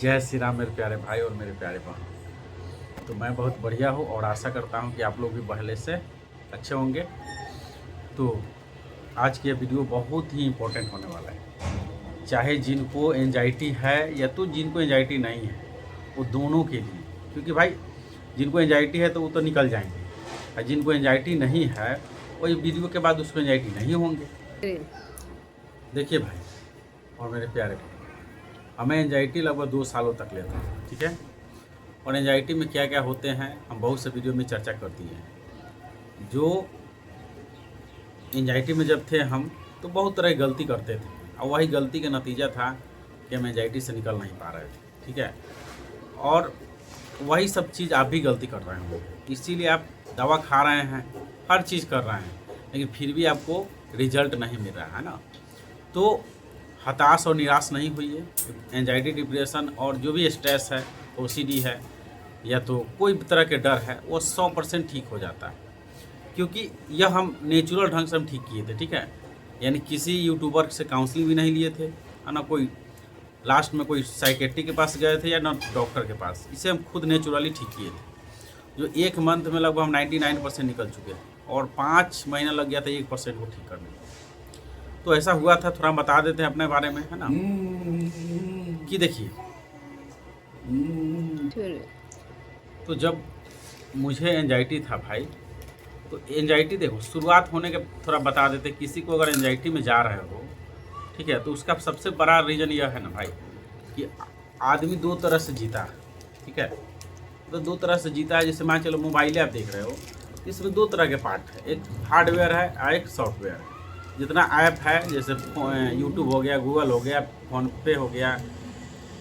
जय श्री राम मेरे प्यारे भाई और मेरे प्यारे बहन। तो मैं बहुत बढ़िया हूँ और आशा करता हूँ कि आप लोग भी पहले से अच्छे होंगे। तो आज की ये वीडियो बहुत ही इम्पोर्टेंट होने वाला है, चाहे जिनको एंजाइटी है या तो जिनको एंजाइटी नहीं है, वो दोनों के लिए। क्योंकि भाई जिनको एंजाइटी है तो वो तो निकल जाएंगे, और जिनको एंजाइटी नहीं है वो ये वीडियो के बाद उसको एंजाइटी नहीं होंगे। देखिए भाई और मेरे प्यारे भाई, हमें एंजाइटी लगभग 2 सालों तक लेता है, ठीक है। और एंजाइटी में क्या क्या होते हैं हम बहुत से वीडियो में चर्चा कर दिए हैं। जो एंजाइटी में जब थे हम तो बहुत तरह की गलती करते थे, और वही गलती का नतीजा था कि हम एंजाइटी से निकल नहीं पा रहे थे, ठीक है। और वही सब चीज़ आप भी गलती कर रहे होंगे, इसीलिए आप दवा खा रहे हैं, हर चीज़ कर रहे हैं, लेकिन फिर भी आपको रिजल्ट नहीं मिल रहा है ना। तो हताश और निराश नहीं हुई है। एंजाइटी, डिप्रेशन और जो भी स्ट्रेस है, ओसीडी है या तो कोई भी तरह के डर है, वो 100% ठीक हो जाता है, क्योंकि यह हम नेचुरल ढंग से हम ठीक किए थे, ठीक है। यानी किसी यूट्यूबर से काउंसलिंग भी नहीं लिए थे, है ना, कोई लास्ट में कोई साइकेट्रिक के पास गए थे या ना डॉक्टर के पास, इसे हम खुद नेचुरली ठीक किए थे। जो 1 मंथ में लगभग हम 99% निकल चुके थे, और 5 महीना लग गया था 1% को ठीक करने में। तो ऐसा हुआ था, थोड़ा बता देते हैं अपने बारे में, है ना। कि देखिए, तो जब मुझे एंजाइटी था भाई, तो एंजाइटी देखो शुरुआत होने के थोड़ा बता देते। किसी को अगर एंजाइटी में जा रहे हो, ठीक है, तो उसका सबसे बड़ा रीज़न यह है ना भाई कि आदमी 2 तरह से जीता है, ठीक है। तो 2 तरह से जीता है। जैसे मान चलो मोबाइल आप देख रहे हो, इसमें 2 तरह के पार्ट है, एक हार्डवेयर है और एक सॉफ्टवेयर है। जितना ऐप है, जैसे यूट्यूब हो गया, गूगल हो गया, फ़ोनपे हो गया,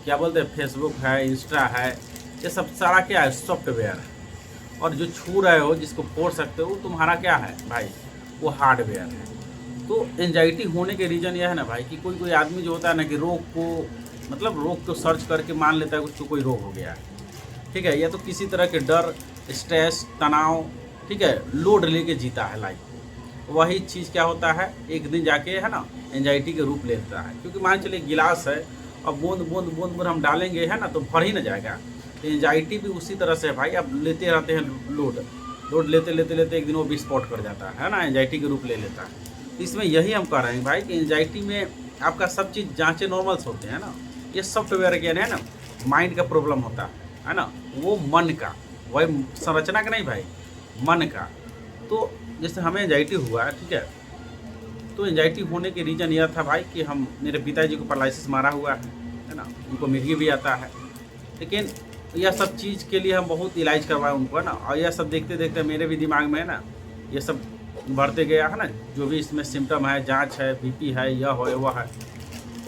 क्या बोलते हैं, फेसबुक है, इंस्टा है, ये सब सारा क्या है, सॉफ्टवेयर है। और जो छू रहे हो, जिसको फोड़ सकते हो, तुम्हारा क्या है भाई, वो हार्डवेयर है। तो एंजाइटी होने के रीज़न यह है ना भाई कि कोई कोई आदमी जो होता है ना कि रोग को, मतलब रोग को सर्च करके मान लेता है उसको कोई रोग हो गया है, ठीक है, या तो किसी तरह के डर, स्ट्रेस, तनाव, ठीक है, लोड लेके जीता है लाइफ। वही चीज़ क्या होता है, एक दिन जाके, है ना, एंजाइटी के रूप लेता है। क्योंकि मान चलिए गिलास है, अब बूंद बूंद बूंद बूंद हम डालेंगे, है ना, तो भर ही ना जाएगा। तो एंजाइटी भी उसी तरह से है भाई, आप लेते रहते हैं लोड लेते लेते लेते एक दिन वो विस्फोट कर जाता है ना, एंजाइटी के रूप ले लेता है। तो इसमें यही हम कह रहे हैं भाई कि एंजाइटी में आपका सब चीज़ जाँचें नॉर्मल्स होते हैं ना। ये सॉफ्टवेयर के है ना, माइंड का प्रॉब्लम होता है ना, वो मन का, वही संरचना का नहीं भाई, मन का। तो जैसे हमें एंजाइटी हुआ है, ठीक है, तो एंजाइटी होने के रीज़न यह था भाई कि हम, मेरे पिताजी को पैरालिसिस मारा हुआ है ना, उनको मिर्गी भी आता है। लेकिन यह सब चीज़ के लिए हम बहुत इलाज करवाए उनको, ना, और यह सब देखते देखते मेरे भी दिमाग में, है ना, ये सब बढ़ते गया, है ना। जो भी इसमें सिम्टम है, जांच है, बीपी है, यह हो वह है।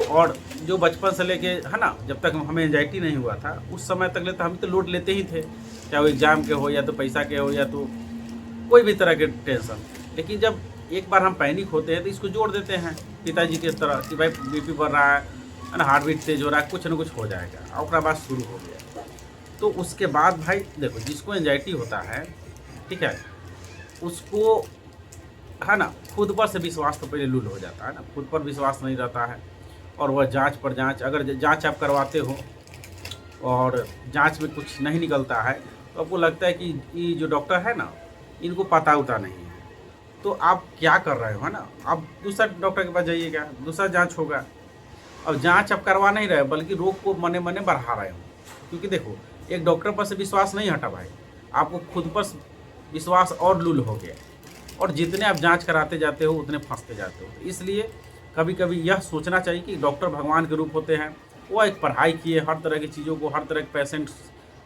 और जो बचपन से लेके, है ना, जब तक हमें एंजाइटी नहीं हुआ था उस समय तक लेते हम तो लोड लेते ही थे, चाहे वो एग्ज़ाम के हो या तो पैसा के हो या तो कोई भी तरह के टेंशन। लेकिन जब एक बार हम पैनिक होते हैं तो इसको जोड़ देते हैं पिताजी के तरह कि भाई बीपी बढ़ रहा है ना, हार्ट बीट तेज हो रहा है, कुछ ना कुछ हो जाएगा, और उसका बाद शुरू हो गया। तो उसके बाद भाई देखो, जिसको एंजाइटी होता है, ठीक है, उसको, है ना, खुद पर से विश्वास तो पहले लूल हो जाता है ना, खुद पर विश्वास नहीं रहता है। और वह जांच पर जांच, अगर जांच आप करवाते हो और जांच में कुछ नहीं निकलता है, तो आपको लगता है कि ये जो डॉक्टर है ना, इनको पता उता नहीं है। तो आप क्या कर रहे हो, है ना, आप दूसरा डॉक्टर के पास जाइएगा, दूसरा जांच होगा। अब जांच आप करवा नहीं रहे, बल्कि रोग को मने मने बढ़ा रहे हो। क्योंकि देखो, एक डॉक्टर पर से विश्वास नहीं हटा भाई, आपको खुद पर विश्वास और लूल हो गया, और जितने आप जांच कराते जाते हो उतने फंसते जाते हो। तो इसलिए कभी कभी यह सोचना चाहिए कि डॉक्टर भगवान के रूप होते हैं। वो एक पढ़ाई किए, हर तरह की चीज़ों को, हर तरह के पेशेंट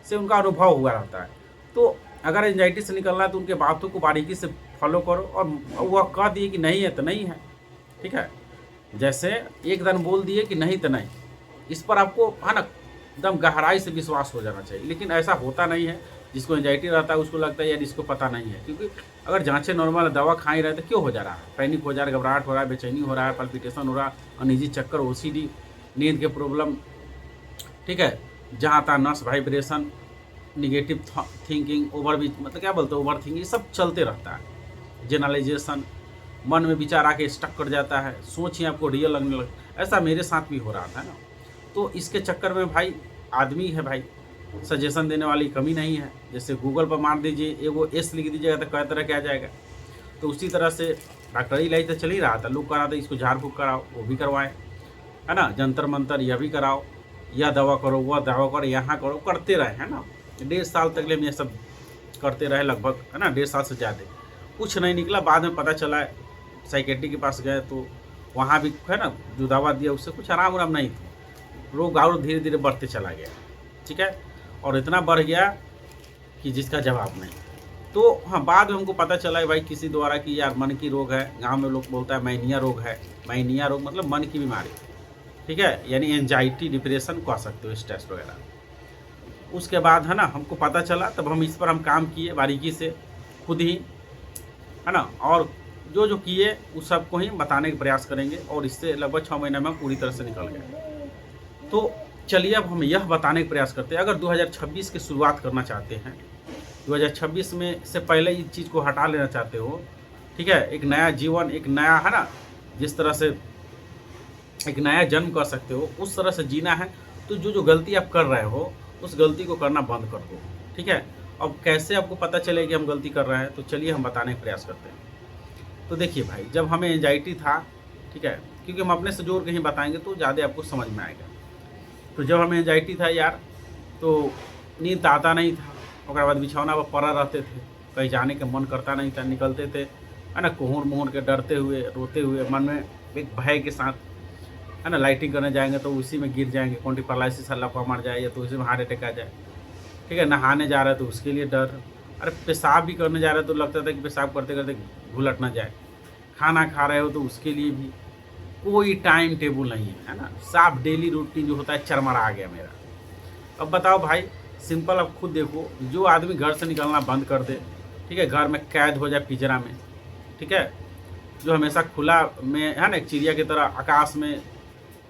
से उनका अनुभव हुआ रहता है। तो अगर एंजाइटी से निकलना है तो उनके बातों को बारीकी से फॉलो करो, और वह कह दिए कि नहीं है तो नहीं है, ठीक है। जैसे एक दिन बोल दिए कि नहीं तो नहीं, इस पर आपको, है ना, एकदम गहराई से विश्वास हो जाना चाहिए। लेकिन ऐसा होता नहीं है। जिसको एंजाइटी रहता है उसको लगता है यार इसको पता नहीं है, क्योंकि अगर जांचें नॉर्मल, दवा खा ही रहे तो क्यों हो जा रहा है, पैनिक हो जा रहा है, घबराहट हो रहा है, बेचैनी हो रहा है, पल्पिटेशन हो रहा है, अनिजी चक्कर, ओसीडी, नींद के प्रॉब्लम, ठीक है, जहाँ तहाँ नस वाइब्रेशन, निगेटिव थिंकिंग, ओवर भी, मतलब क्या बोलते हैं, ओवर थिंकिंग, ये सब चलते रहता है। जनरलाइजेशन, मन में विचार आके स्टक कर जाता है, सोच ही आपको रियल लगने लग, ऐसा मेरे साथ भी हो रहा था ना। तो इसके चक्कर में भाई आदमी है भाई, सजेशन देने वाली कमी नहीं है। जैसे गूगल पर मार दीजिए, एगो एस लिख दीजिएगा तो कई तरह के आ जाएगा। तो उसी तरह से डॉक्टरी इलाज तो चल ही रहा था, लोग करा था इसको झाड़ फूँक कराओ, वो भी करवाएं, है ना, जंतर मंतर यह भी कराओ, यह दवा करो वह दवा करो, यहाँ करो, करते रहे, है ना। 1.5 साल तक हम ये सब करते रहे लगभग, है ना, 1.5 साल से ज़्यादा। कुछ नहीं निकला। बाद में पता चला साइकेट्रिक के पास गए तो वहाँ भी, है ना, जो दवा दिया उससे कुछ आराम उराम नहीं था, रोग और धीरे धीरे बढ़ते चला गया, ठीक है, और इतना बढ़ गया कि जिसका जवाब नहीं। तो हाँ, बाद में हमको पता चला है भाई किसी द्वारा कि यार मन की रोग है। गांव में लोग बोलता है मैनिया रोग है। मैनिया रोग मतलब मन की बीमारी, ठीक है, यानी एंजाइटी डिप्रेशन कह सकते हो, स्ट्रेस वगैरह। उसके बाद है ना हमको पता चला, तब हम इस पर हम काम किए बारीकी से खुद ही, है ना, और जो जो किए उस सबको ही बताने का प्रयास करेंगे। और इससे लगभग 6 महीने में हम पूरी तरह से निकल गए। तो चलिए अब हम यह बताने का प्रयास करते हैं, अगर 2026 की शुरुआत करना चाहते हैं, 2026 में से पहले इस चीज़ को हटा लेना चाहते हो, ठीक है, एक नया जीवन, एक नया, है ना, जिस तरह से एक नया जन्म कर सकते हो उस तरह से जीना है, तो जो जो गलती आप कर रहे हो उस गलती को करना बंद कर दो, ठीक है। अब कैसे आपको पता चले कि हम गलती कर रहे हैं, तो चलिए हम बताने का प्रयास करते हैं। तो देखिए भाई, जब हमें एंजाइटी था, ठीक है, क्योंकि हम अपने से जोड़ के ही बताएंगे तो ज़्यादा आपको समझ में आएगा। तो जब हमें एंजाइटी था यार, तो नींद आता नहीं था, और बाद बिछौना पर पड़ा रहते थे, कहीं जाने का मन करता नहीं था, निकलते थे, है ना, कुहूर मुहूर के, डरते हुए, रोते हुए, मन में एक भय के साथ, है ना, लाइटिंग करने जाएंगे तो उसी में गिर जाएंगे, कौन पैरालिसिस लकवा मार जाए, या तो उसी में हार्ट अटैक आ जाए, ठीक है। नहाने जा रहे तो उसके लिए डर, अरे पेशाब भी करने जा रहे तो लगता था कि पेशाब करते करते घुलट ना जाए, खाना खा रहे हो तो उसके लिए भी कोई टाइम टेबल नहीं है ना, साफ डेली रूटीन जो होता है चरमरा आ गया मेरा। अब बताओ भाई, सिंपल अब खुद देखो, जो आदमी घर से निकलना बंद कर दे, ठीक है, घर में कैद हो जाए पिंजरा में, ठीक है, जो हमेशा खुला में, है ना, एक चिड़िया की तरह आकाश में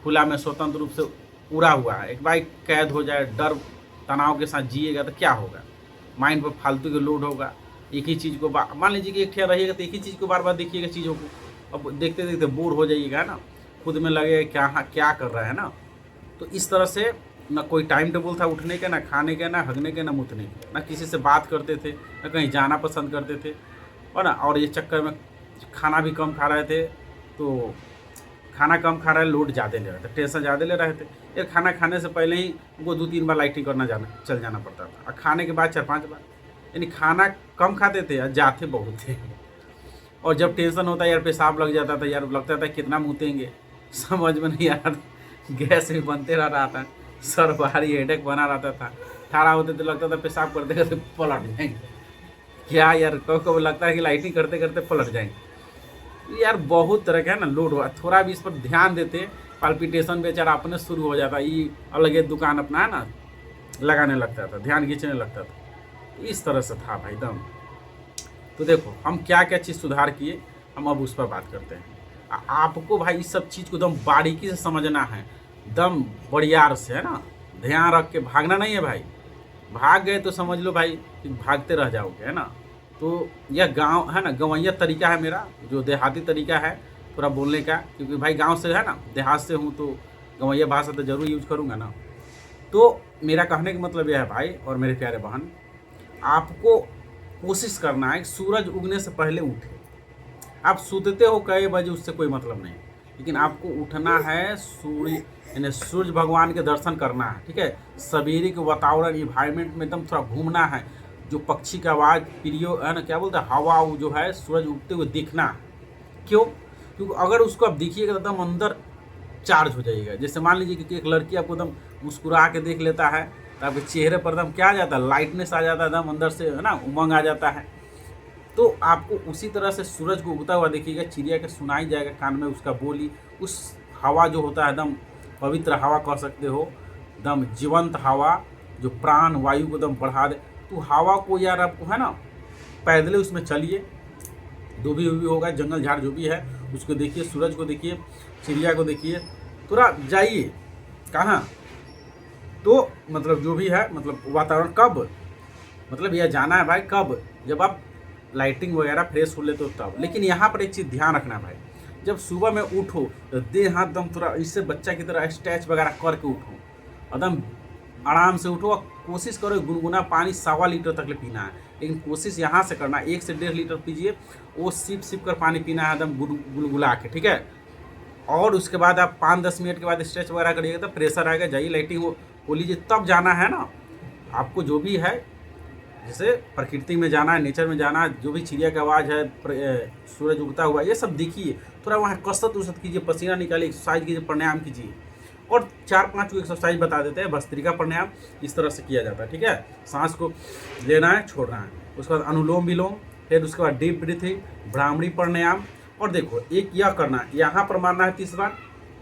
खुला में स्वतंत्र रूप से उड़ा हुआ है, एक बार कैद हो जाए, डर तनाव के साथ जिएगा तो क्या होगा, माइंड पर फालतू के लोड होगा, एक ही चीज़ को मान लीजिए कि एक ठेरा रहिएगा तो एक ही चीज़ को बार बार देखिएगा चीज़ों को, अब देखते देखते बोर हो जाइएगा, है ना, खुद में लगेगा क्या कर रहा है ना। तो इस तरह से ना कोई टाइम टेबल था उठने का, ना खाने का, ना हगने के, ना मुतने के, ना किसी से बात करते थे, ना कहीं जाना पसंद करते थे, और ना, और ये चक्कर में खाना भी कम खा रहे थे। तो खाना कम खा रहे, लोड ज़्यादा ले रहे थे, टेंशन ज़्यादा ले रहे थे यार। खाना खाने से पहले ही उनको 2-3 बार लाइटिंग करना चल जाना पड़ता था, और खाने के बाद 4-5 बार, यानी खाना कम खाते थे और जाते बहुत थे। और जब टेंशन होता यार, पेशाब लग जाता था यार, लगता था कितना मुतेंगे, समझ में नहीं आ रहा, गैस भी बनते रहा था, सर भारी हेडेक बना रहता था, ठाड़ा होते तो लगता था पेशाब करते करते पलट जाएंगे, क्या यार, कभी लगता है कि लाइटिंग करते करते पलट जाएंगे यार। बहुत तरह का है ना लोड हुआ, थोड़ा भी इस पर ध्यान देते, पाल्पिटेशन बेचारा अपने शुरू हो जाता, ये अलग एक दुकान अपना, है ना, लगाने लगता था, ध्यान खींचने लगता था, इस तरह से था भाई दम। तो देखो हम क्या क्या चीज़ सुधार किए, हम अब उस पर बात करते हैं। आपको भाई इस सब चीज़ को दम बारीकी से समझना है, दम बढ़ियार से, है ना, ध्यान रख के भागना नहीं है भाई। भाग गए तो समझ लो भाई कि भागते रह जाओगे, है ना। तो यह गांव, है ना, गंवैया तरीका है मेरा, जो देहाती तरीका है थोड़ा बोलने का, क्योंकि भाई गांव से, है ना, देहात से हूँ, तो गंवैया भाषा तो ज़रूर यूज करूँगा ना। तो मेरा कहने का मतलब यह है भाई और मेरे प्यारे बहन, आपको कोशिश करना है सूरज उगने से पहले उठे। आप सूतते हो कई बजे उससे कोई मतलब नहीं, लेकिन आपको उठना है, सूर्य यानी सूर्य भगवान के दर्शन करना है, ठीक है। सवेरे के वातावरण इन्वायरमेंट में एकदम थोड़ा घूमना है, जो पक्षी का आवाज़ प्रियो, है ना, क्या बोलते हैं, हवा जो है सूरज उगते हुए दिखना है। क्यों? क्योंकि अगर उसको आप दिखिएगा तो एकदम अंदर चार्ज हो जाइएगा। जैसे मान लीजिए कि एक लड़की आपको एकदम मुस्कुरा के देख लेता है तो आपके चेहरे पर एकदम क्या आ जाता है, लाइटनेस आ जाता है, एकदम अंदर से, है ना, उमंग आ जाता है। तो आपको उसी तरह से सूरज को उगता हुआ देखिएगा, चिड़िया के सुनाई जाएगा कान में उसका बोली, उस हवा जो होता है एकदम पवित्र हवा कह सकते हो, एकदम जीवंत हवा जो प्राण वायु को एकदम बढ़ा दे। तो हवा को यार आपको, है ना, पैदले उसमें चलिए, धोबी उबी होगा, जंगल झाड़ जो भी है उसको देखिए, सूरज को देखिए, चिड़िया को देखिए, थोड़ा जाइए कहाँ, तो मतलब जो भी है, मतलब वातावरण कब, मतलब यह जाना है भाई कब, जब आप लाइटिंग वगैरह फ्रेश हो ले तो तब। लेकिन यहाँ पर एक चीज़ ध्यान रखना भाई, जब सुबह में उठो तो देह हाथ दम थोड़ा इससे बच्चा की तरह स्ट्रेच वगैरह करके उठो, एकदम आराम से उठो और कोशिश करो गुनगुना पानी 1.25 लीटर तक ले पीना है, लेकिन कोशिश यहाँ से करना 1 से 1.5 लीटर पीजिए, वो सिप सिप कर पानी पीना है एकदम गुलगुला के, ठीक है। और उसके बाद आप 5-10 मिनट के बाद स्ट्रेच वगैरह करिएगा, तो प्रेशर आएगा, जाइए लाइटिंग हो लीजिए, तब जाना है ना। आपको जो भी है, जैसे प्रकृति में जाना है, नेचर में जाना है, जो भी चिड़िया की आवाज़ है, सूरज उगता हुआ, ये सब देखिए, थोड़ा वहाँ कसरत उसरत कीजिए, पसीना निकालिए, एक्सरसाइज कीजिए, प्राणायाम कीजिए। और 4-5 को एक्सरसाइज बता देते हैं, भस्त्रिका प्राणायाम इस तरह से किया जाता है, ठीक है। सांस को लेना है, छोड़ना है, उसके बाद अनुलोम विलोम, फिर उसके बाद डीप ब्रीथिंग, भ्रामरी प्राणायाम। और देखो एक यह करना है, यहाँ पर मारना है 30 बार,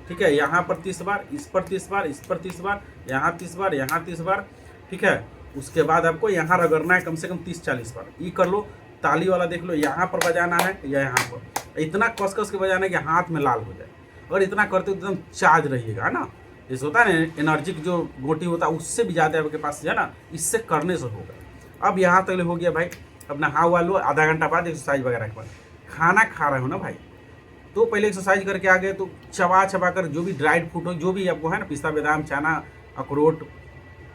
ठीक है, यहाँ पर 30 बार, इस पर 30 बार, इस पर 30 बार, यहाँ 30 बार, यहाँ 30 बार, ठीक है। उसके बाद आपको यहाँ रगड़ना है कम से कम 30-40 बार, ये कर लो। ताली वाला देख लो, यहाँ पर बजाना है या यहाँ पर, इतना कस कस के बजाना है कि हाथ में लाल हो जाए, और इतना करते हो एकदम चार्ज रहिएगा, है ना। जैसे होता है ना एनर्जिक जो गोटी होता है, उससे भी ज़्यादा आपके पास है ना, इससे करने से होगा। अब यहाँ तक हो गया भाई, अब नहा हुआ लो, आधा घंटा बाद एक्सरसाइज वगैरह के बाद खाना खा रहे हो ना भाई, तो पहले एक्सरसाइज करके आ गए तो चबा चबा कर जो भी ड्राइड फ्रूट हो, जो भी आपको है ना, पिस्ता बादाम चना अखरोट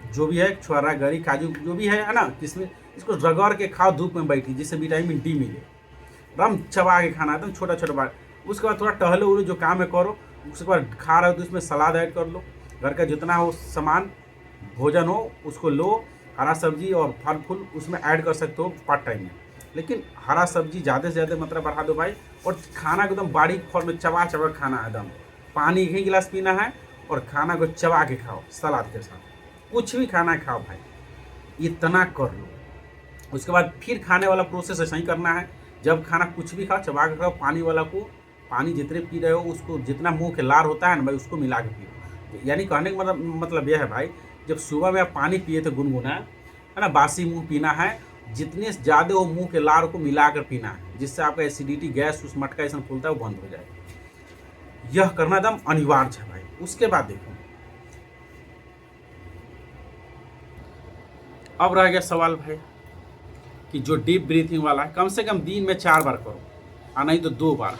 जो भी है, छोरा गरी काजू जो भी है ना, किसमें इसको रगड़ के खाओ, धूप में बैठी, जिससे विटामिन डी मिले। एकदम चबा के खाना एकदम छोटा छोटा बार। उसके बाद थोड़ा टहलो उलो, जो काम है करो। उसके बाद खा रहे हो तो इसमें सलाद ऐड कर लो, घर का जितना हो सामान भोजन हो उसको लो, हरा सब्जी और फल फूल उसमें ऐड कर सकते हो पार्ट टाइम में, लेकिन हरा सब्जी ज़्यादा से ज़्यादा मात्रा बढ़ा दो भाई। और खाना को एकदम बारीक फॉर्म में चबा चबा खाना है, एकदम पानी 1 गिलास पीना है, और खाना को चबा के खाओ सलाद के साथ, कुछ भी खाना है खाओ भाई, इतना कर लो। उसके बाद फिर खाने वाला प्रोसेस ऐसा ही करना है, जब खाना कुछ भी खाओ चबा के खाओ, पानी वाला को पानी जितने पी रहे हो उसको जितना मुंह के लार होता है ना भाई, उसको मिला के पियो। यानी कहने का मतलब यह है भाई, जब सुबह में आप पानी पिए थे गुनगुना, है ना, बासी मुंह पीना है, जितने ज़्यादा वो मुंह के लार को मिला कर पीना है, जिससे आपका एसिडिटी गैस उस मटका ऐसा फूलता है वो बंद हो जाएगा। यह करना एकदम अनिवार्य है भाई। उसके बाद देखो, अब रह गया सवाल भाई कि जो डीप ब्रीथिंग वाला है, कम से कम दिन में 4 बार करो, और नहीं तो 2 बार।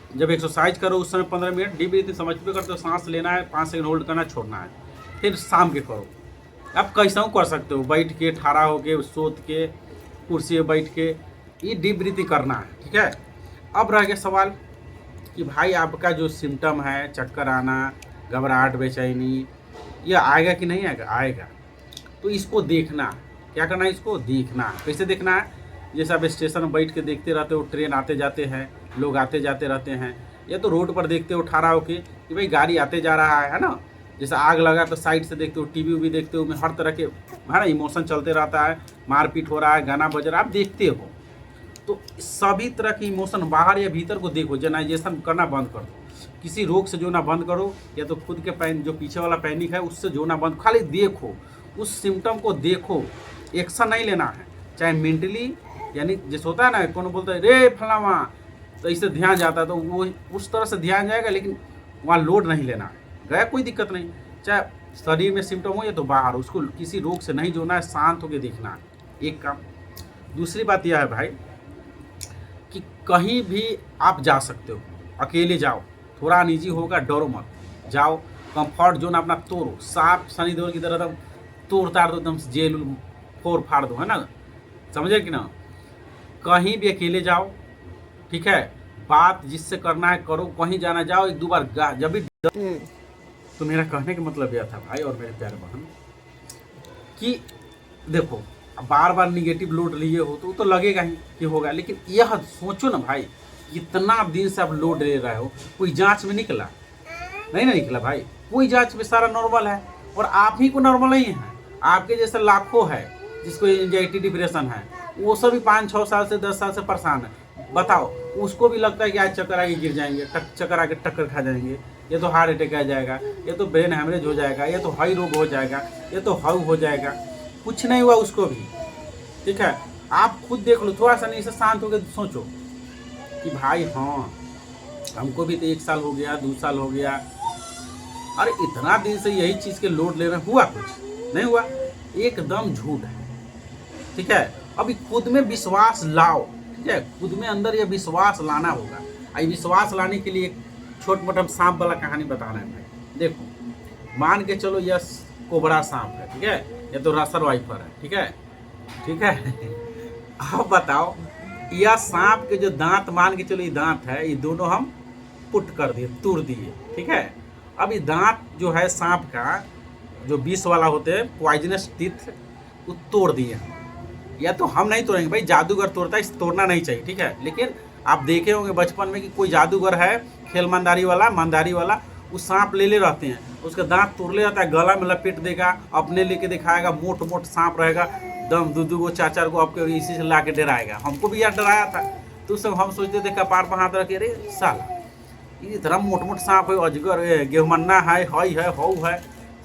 जब एक्सरसाइज करो उस समय 15 मिनट डीप ब्रीथिंग समझ पे करते हो, सांस लेना है, 5 सेकंड होल्ड करना, छोड़ना है, फिर शाम के करो। आप कैसा कर सकते हो, बैठ के, ठहरा होके, सोत के, कुर्सी पर बैठ के, ये डीप ब्रीथिंग करना है, ठीक है। अब रह गया सवाल कि भाई आपका जो सिम्टम है, चक्कर आना, घबराहट, बेचैनी, ये आएगा कि नहीं आएगा? आएगा। तो इसको देखना, क्या करना है, इसको देखना। कैसे देखना है? जैसे आप स्टेशन में बैठ के देखते रहते हो, ट्रेन आते जाते हैं, लोग आते जाते रहते हैं, या तो रोड पर देखते हो ठहरा होके कि भाई गाड़ी आते जा रहा है ना, जैसे आग लगा तो साइड से देखते हो, टीवी भी देखते हो, में हर तरह के है ना इमोशन चलते रहता है, मारपीट हो रहा है, गाना बज रहा है, आप देखते हो। तो सभी तरह की इमोशन बाहर या भीतर को देखो, जनराइजेशन करना बंद कर दो। किसी रोग से जोड़ना बंद करो, या तो खुद के पैन जो पीछे वाला पैनिक है उससे जोड़ना बंद, खाली देखो, उस सिम्टम को देखो, एक्शन नहीं लेना है। चाहे मेंटली, यानी जैसे होता है ना, कौन बोलता है रे फलावा, तो इससे ध्यान जाता है, तो वो उस तरह से ध्यान जाएगा, लेकिन वहाँ लोड नहीं लेना है। गया कोई दिक्कत नहीं, चाहे शरीर में सिम्टम हो या तो बाहर, उसको किसी रोग से नहीं जोड़ना है, शांत होकर देखना है, एक काम। दूसरी बात यह है भाई कि कहीं भी आप जा सकते हो, अकेले जाओ, थोड़ा निजी होगा, डरो मत, जाओ, कंफर्ट जोन अपना तोड़ो, साफ शनि देओल की तरह एकदम तोड़ ताड़ दो, एकदम जेल फोड़ फाड़ दो, है ना, समझे कि ना। कहीं भी अकेले जाओ, ठीक है, बात जिससे करना है करो, कहीं जाना जाओ, 1-2 बार जब भी तो मेरा कहने का मतलब यह था भाई और मेरे प्यारे बहन कि देखो, बार बार निगेटिव लोड लिए हो तो लगेगा ही कि होगा, लेकिन यह सोचो ना भाई, इतना दिन से आप लोड ले रहे हो, कोई जांच में निकला नहीं ना निकला भाई, कोई जांच में सारा नॉर्मल है, और आप ही को नॉर्मल नहीं है, आपके जैसे लाखों है जिसको एंजाइटी डिप्रेशन है, वो सभी 5-6 साल से 10 साल से परेशान है। बताओ, उसको भी लगता है कि आज चक्कर आके गिर जाएंगे, चक्कर आके टक्कर खा जाएंगे, ये तो हार्ट अटैक आ जाएगा, ये तो ब्रेन हैमरेज हो जाएगा, ये तो हाई रोग हो जाएगा, ये तो हाउ हो जाएगा, कुछ नहीं हुआ उसको भी, ठीक है। आप खुद देख लो, थोड़ा सा नहीं से शांत होकर सोचो कि भाई हाँ, हमको भी तो 1 साल हो गया, 2 साल हो गया, अरे इतना दिन से यही चीज़ के लोड ले रहे, हुआ कुछ नहीं हुआ, एकदम झूठ है, ठीक है। अभी खुद में विश्वास लाओ, ठीक है, खुद में अंदर ये विश्वास लाना होगा। आई विश्वास लाने के लिए एक छोट मोटा सांप वाला कहानी बताना है भाई। देखो, मान के चलो, यस कोबरा सांप है, ठीक है, ये तो रसल वाइपर है, ठीक है, ठीक है। अब बताओ, यह सांप के जो दांत, मान के चलो ये दांत है, ये दोनों हम पुट कर दिए, तोड़ दिए, ठीक है। अब ये दांत जो है सांप का, जो विष वाला होते हैं पॉइजनस टीथ, वो तोड़ दिए। या तो हम नहीं तोड़ेंगे भाई, जादूगर तोड़ता है, इस तोड़ना नहीं चाहिए, ठीक है। लेकिन आप देखे होंगे बचपन में कि कोई जादूगर है खेल मंदारी वाला वो सांप ले रहते हैं, उसका दांत तोड़ ले जाता है, गला में लपेट देगा, अपने लेके दिखाएगा, मोट सांप रहेगा, दम दू को 4 को आपके इसी से ला के डराएगा। हमको भी यार डराया था, तो उस समय हम सोचते थे कपार पर हाथ रखे, अरे साला इतना मोट सांप है, अजगर है, गेहमन्ना है, हई है, हऊ है,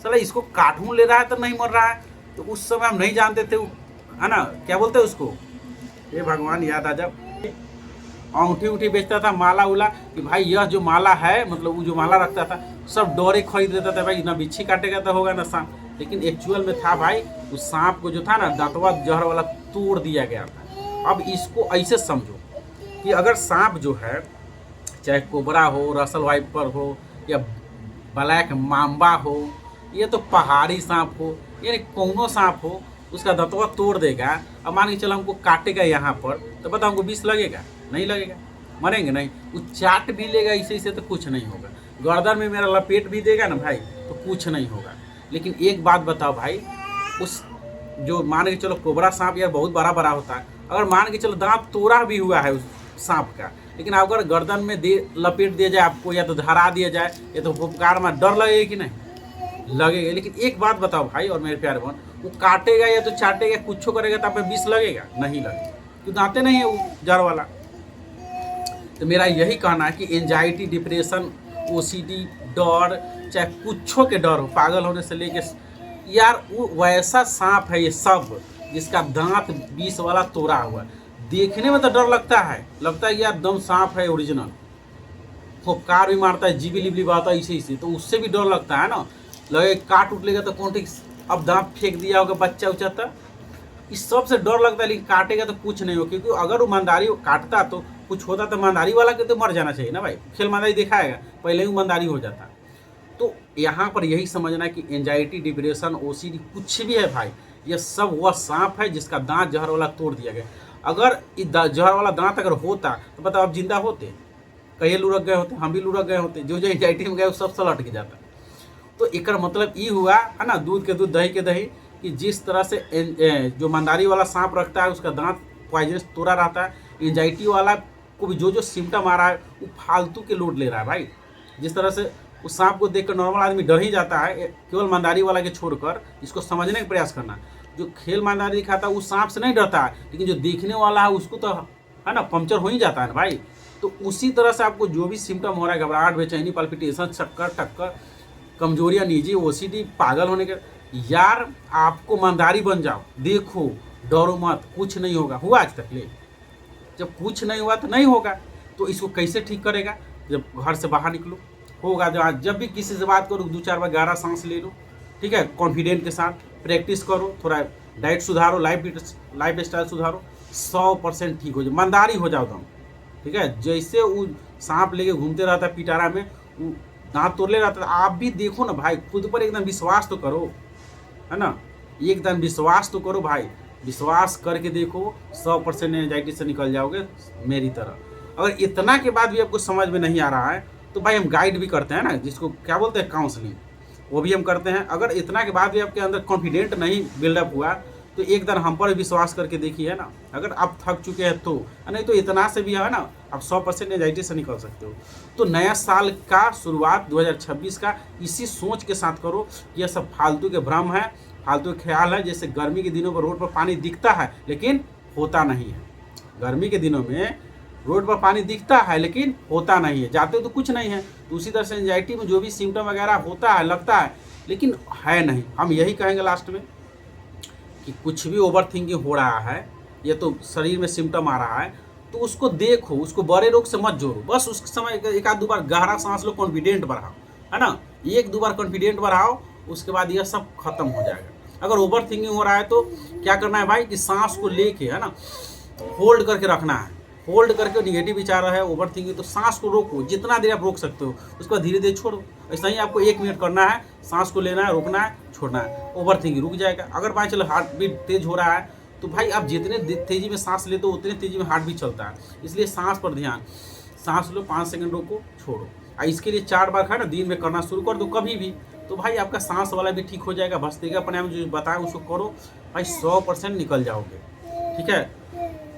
साला इसको काटून ले रहा है तो नहीं मर रहा है। तो उस समय हम नहीं जानते थे, है ना, क्या बोलते हैं उसको, ये भगवान याद आ जब अंगूठी बेचता था, माला उला, कि भाई यह जो माला है, मतलब वो जो माला रखता था, सब डोरे खरीद लेता था, भाई ना बिच्छी काटेगा तो होगा ना सांप। लेकिन एक्चुअल में था भाई, उस सांप को जो था ना, दांतवा जहर वाला तोड़ दिया गया था। अब इसको ऐसे समझो कि अगर सांप जो है, चाहे कोबरा हो, रसल वाइपर हो, या ब्लैक माम्बा हो, ये तो पहाड़ी सांप हो, यानी कौनो सांप हो, उसका दांतवा तोड़ देगा। अब मान के चलो हमको काटेगा यहाँ पर, तो बताओ हमको विष लगेगा? नहीं लगेगा, मरेंगे नहीं। वो चाट भी लेगा इसे तो कुछ नहीं होगा। गर्दन में मेरा लपेट भी देगा ना भाई, तो कुछ नहीं होगा। लेकिन एक बात बताओ भाई, उस जो मान के चलो कोबरा सांप यार बहुत बड़ा होता है, अगर मान के चलो दांत तोड़ा भी हुआ है उस सांप का, लेकिन अगर गर्दन में लपेट दिया जाए आपको, या तो धरा दिया जाए, या तो फुफकार में, डर लगेगा कि नहीं? लगेगा। लेकिन एक बात बताओ भाई और मेरे प्यारे बहन, वो काटेगा या तो चाटेगा, कुछ करेगा तो आप में विष लगेगा? नहीं लगेगा, क्यों? दांते नहीं है वो जड़ वाला। तो मेरा यही कहना है कि एंजाइटी, डिप्रेशन, ओसीडी, डर, चाहे कुछों के डर हो, पागल होने से लेके, यार वो वैसा सांप है ये सब, जिसका दांत विष वाला तोड़ा हुआ। देखने में तो डर लगता है यार दम सांप है ओरिजिनल, फुफकार भी मारता है, जीबी लिबली बात है इसे, तो उससे भी डर लगता है ना, लगे काट उठ लेगा तो कौन ठीक, अब दांत फेंक दिया होगा बच्चा उचाता, इस सब से डर लगता है। लेकिन काटेगा तो कुछ नहीं हो, क्योंकि अगर वो ईमानदारी काटता तो कुछ होता, तो ईमानदारी वाला के तो मर जाना चाहिए ना भाई, खेल ईमानदारी दिखाएगा, पहले ही ईमानदारी हो जाता। तो यहाँ पर यही समझना कि एंजाइटी, डिप्रेशन, ओसीडी कुछ भी है भाई, ये सब वह सांप है जिसका दांत जहर वाला तोड़ दिया गया। अगर जहर वाला दांत अगर होता तो बताओ आप जिंदा होते? कई लुढ़क गए होते, हम भी लुढ़क गए होते, जो एंजाइटी में गए वो सब सलट के जाता। तो एक मतलब ये हुआ है ना, दूध के दूध, दही के दही, कि जिस तरह से जो ईमानदारी वाला सांप रखता है उसका दांत पॉइजनस तोड़ा रहता है, एंजाइटी वाला को भी जो सिम्टम आ रहा है वो फालतू के लोड ले रहा है भाई। जिस तरह से उस सांप को देखकर नॉर्मल आदमी डर ही जाता है, केवल ईमानदारी वाला के छोड़कर इसको समझने का प्रयास करना। जो खेल ईमानदारी दिखाता है वो सांप से नहीं डरता है, लेकिन जो देखने वाला है उसको तो है ना पंचर हो ही जाता है ना भाई। तो उसी तरह से आपको जो भी सिम्टम हो रहा है, घबराहट, बेचैनी, पल्पिटेशन, चक्कर, टक्कर, कमजोरियाँ, निजी, ओसीडी, पागल होने के, यार आपको ईमानदारी बन जाओ, देखो, डरो मत, कुछ नहीं होगा। हुआ आज तक ले? जब कुछ नहीं हुआ तो नहीं होगा। तो इसको कैसे ठीक करेगा? जब घर से बाहर निकलो, होगा। जब भी किसी से बात करो 2-4 बार गहरा सांस ले लो, ठीक है, कॉन्फिडेंट के साथ प्रैक्टिस करो, थोड़ा डाइट सुधारो, लाइफ स्टाइल सुधारो, 100% ठीक हो जाए, ईमानदारी हो जाओ तुम, ठीक है। जैसे वो सांप लेके घूमते रहता है पिटारा में, वो दांत तोड़ ले रहता है, आप भी देखो ना भाई, खुद पर एकदम विश्वास तो करो, है ना, एकदम विश्वास तो करो भाई, विश्वास करके देखो, 100% एंजाइटी से निकल जाओगे मेरी तरह। अगर इतना के बाद भी आपको समझ में नहीं आ रहा है तो भाई हम गाइड भी करते हैं ना, जिसको क्या बोलते हैं, काउंसलिंग, वो भी हम करते हैं। अगर इतना के बाद भी आपके अंदर कॉन्फिडेंट नहीं बिल्डअप हुआ तो एक दिन हम पर विश्वास करके देखिए, है ना। अगर आप थक चुके हैं तो, नहीं तो इतना से भी है ना, आप 100% एंजाइटी से निकल सकते हो। तो नया साल का शुरुआत 2026 का इसी सोच के साथ करो, यह सब फालतू के भ्रम है, फालतू ख्याल है। जैसे गर्मी के दिनों पर रोड पर पानी दिखता है लेकिन होता नहीं है, गर्मी के दिनों में रोड पर पानी दिखता है लेकिन होता नहीं है, जाते तो कुछ नहीं है। तो उसी तरह से एंजाइटी में जो भी सिम्टम वगैरह होता है, लगता है, लेकिन है नहीं। हम यही कहेंगे लास्ट में कि कुछ भी ओवर थिंकिंग हो रहा है, या तो शरीर में सिम्टम आ रहा है, तो उसको देखो, उसको बड़े रोग से मत जोड़ो, बस उस समय 1-2 बार गहरा सांस लो, कॉन्फिडेंट बढ़ाओ, है ना, 1-2 बार कॉन्फिडेंट बढ़ाओ, उसके बाद यह सब खत्म हो जाएगा। अगर ओवर थिंकिंग हो रहा है तो क्या करना है भाई कि सांस को लेके, है ना, होल्ड करके रखना है, होल्ड करके निगेटिव विचार है, ओवर थिंकिंग, तो सांस को रोको, जितना देर आप रोक सकते हो उसके बाद धीरे धीरे छोड़ो। ऐसा ही आपको 1 मिनट करना है, सांस को लेना है, रोकना है, छोड़ना है, ओवर थिंकिंग रुक जाएगा। अगर मान चलो हार्ट बीट तेज हो रहा है तो भाई आप जितने तेजी में सांस लेते हो उतने तेजी में हार्ट बीट चलता है, इसलिए सांस पर ध्यान। सांस लो, 5 सेकंड रोको, छोड़ो। इसके लिए 4 बार है ना दिन में करना शुरू कर दो कभी भी, तो भाई आपका सांस वाला भी ठीक हो जाएगा। भस्त्रिका प्राणायाम जो बताया उसको करो भाई, 100% निकल जाओगे। ठीक है,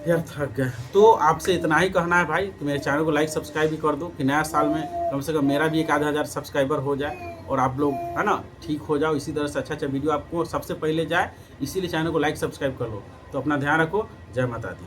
यार थक गए। तो आपसे इतना ही कहना है भाई कि मेरे चैनल को लाइक सब्सक्राइब भी कर दो कि नया साल में कम से कम मेरा भी 1 आधा हज़ार सब्सक्राइबर हो जाए और आप लोग है ना ठीक हो जाओ। इसी तरह से अच्छा वीडियो आपको सबसे पहले जाए, इसीलिए चैनल को लाइक सब्सक्राइब कर लो। तो अपना ध्यान रखो। जय माता दी।